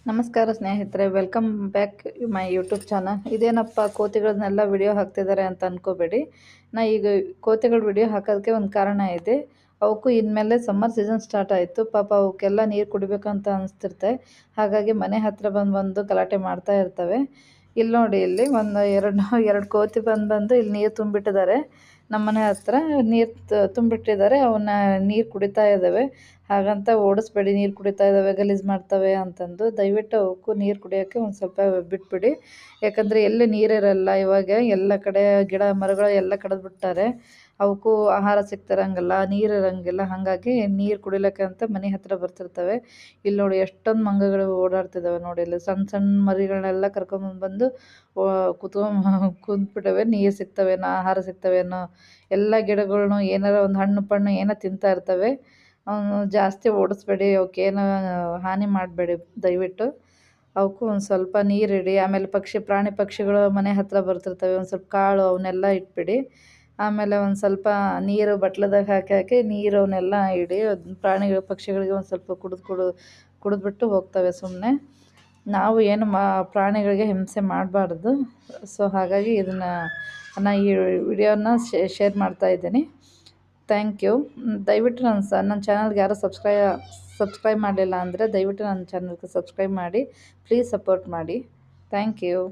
ನಮಸ್ಕಾರ ಸ್ನೇಹಿತರೆ, welcome back my YouTube channel. ಇದೇನಪ್ಪ ಕೋತಿಗಳನ್ನೆಲ್ಲ ವಿಡಿಯೋ ಹಾಕ್ತಿದ್ದಾರೆ ಅಂತ ಅಂದ್ಕೋಬೇಡಿ. ನಾ ಈಗ ಕೋತಿಗಳ ವಿಡಿಯೋ ಹಾಕೋದಕ್ಕೆ ಒಂದು ಕಾರಣ ಇದೆ. ಅವಕ್ಕೂ ಇನ್ಮೇಲೆ ಸಮ್ಮರ್ ಸೀಸನ್ ಸ್ಟಾರ್ಟ್ ಆಯಿತು. ಪಾಪ ಅವಕ್ಕೆಲ್ಲ ನೀರು ಕುಡಿಬೇಕಂತ ಅನಿಸ್ತಿರ್ತೆ. ಹಾಗಾಗಿ ಮನೆ ಹತ್ತಿರ ಬಂದು ಗಲಾಟೆ ಮಾಡ್ತಾ ಇರ್ತವೆ. ಇಲ್ಲಿ ನೋಡಿ, ಇಲ್ಲಿ ಒಂದು ಎರಡು ಕೋತಿ ಬಂದು ಇಲ್ಲಿ ನೀರು ತುಂಬಿಟ್ಟಿದ್ದಾರೆ. ನಮ್ಮನೆ ಹತ್ರ ನೀರು ತುಂಬಿಟ್ಟಿದ್ದಾರೆ. ಅವನ್ನ ನೀರು ಕುಡಿತಾ ಇದ್ದಾವೆ. ಹಾಗಂತ ಓಡಿಸ್ಬೇಡಿ, ನೀರು ಕುಡಿತಾ ಇದ್ದಾವೆ, ಗಲೀಜು ಮಾಡ್ತವೆ ಅಂತಂದು. ದಯವಿಟ್ಟು ಅವಕ್ಕೂ ನೀರು ಕುಡಿಯೋಕ್ಕೆ ಒಂದು ಸ್ವಲ್ಪ ಬಿಟ್ಬಿಡಿ. ಯಾಕಂದರೆ ಎಲ್ಲಿ ನೀರಿರಲ್ಲ, ಇವಾಗ ಎಲ್ಲ ಕಡೆ ಗಿಡ ಮರಗಳು ಎಲ್ಲ ಕಡಿದ್ಬಿಡ್ತಾರೆ. ಅವಕ್ಕೂ ಆಹಾರ ಸಿಗ್ತಿರಂಗಿಲ್ಲ, ನೀರು ಇರೋಂಗಿಲ್ಲ. ಹಾಗಾಗಿ ನೀರು ಕುಡಿಲಿಕ್ಕೆ ಅಂತ ಮನೆ ಹತ್ತಿರ ಬರ್ತಿರ್ತವೆ. ಇಲ್ಲಿ ನೋಡಿ, ಎಷ್ಟೊಂದು ಮಂಗಗಳು ಓಡಾಡ್ತಿದ್ದಾವೆ ನೋಡಿ. ಇಲ್ಲಿ ಸಣ್ಣ ಸಣ್ಣ ಮರಿಗಳನ್ನೆಲ್ಲ ಕರ್ಕೊಂಬಂದು ಕುಂತ್ಬಿಟ್ಟವೆ. ನೀರು ಸಿಗ್ತವೇನೋ, ಆಹಾರ ಸಿಗ್ತವೇನೋ, ಎಲ್ಲ ಗಿಡಗಳ್ನು ಏನಾರ ಒಂದು ಹಣ್ಣು ಪಣ್ಣು ಏನೋ ತಿಂತಾ ಇರ್ತವೆ. ಜಾಸ್ತಿ ಓಡಿಸ್ಬೇಡಿ, ಅವಕ್ಕೇನು ಹಾನಿ ಮಾಡಬೇಡಿ ದಯವಿಟ್ಟು. ಅವಕ್ಕೂ ಒಂದು ಸ್ವಲ್ಪ ನೀರಿಡಿ. ಆಮೇಲೆ ಪ್ರಾಣಿ ಪಕ್ಷಿಗಳು ಮನೆ ಹತ್ತಿರ ಬರ್ತಿರ್ತವೆ. ಒಂದು ಸ್ವಲ್ಪ ಕಾಳು ಅವನ್ನೆಲ್ಲ ಇಟ್ಬಿಡಿ. ಆಮೇಲೆ ಒಂದು ಸ್ವಲ್ಪ ನೀರು ಬಟ್ಲದಾಗ ಹಾಕಿ ನೀರು ಅವನ್ನೆಲ್ಲ ಇಡಿ. ಪ್ರಾಣಿಗಳು ಪಕ್ಷಿಗಳಿಗೆ ಒಂದು ಸ್ವಲ್ಪ ಕುಡಿದ್ಬಿಟ್ಟು ಹೋಗ್ತವೆ ಸುಮ್ಮನೆ. ನಾವು ಏನು ಪ್ರಾಣಿಗಳಿಗೆ ಹಿಂಸೆ ಮಾಡಬಾರ್ದು. ಸೊ ಹಾಗಾಗಿ ನಾನು ಈ ವಿಡಿಯೋನ ಶೇರ್ ಮಾಡ್ತಾಯಿದ್ದೀನಿ. Thank you. ದಯವಿಟ್ಟು ನನ್ನ ಚಾನಲ್ಗೆ ಯಾರು ಸಬ್ಸ್ಕ್ರೈಬ್ ಮಾಡಲಿಲ್ಲ ಅಂದರೆ ದಯವಿಟ್ಟು ನನ್ನ ಚಾನಲ್ಗೆ ಸಬ್ಸ್ಕ್ರೈಬ್ ಮಾಡಿ. ಪ್ಲೀಸ್ ಸಪೋರ್ಟ್ ಮಾಡಿ. Thank you.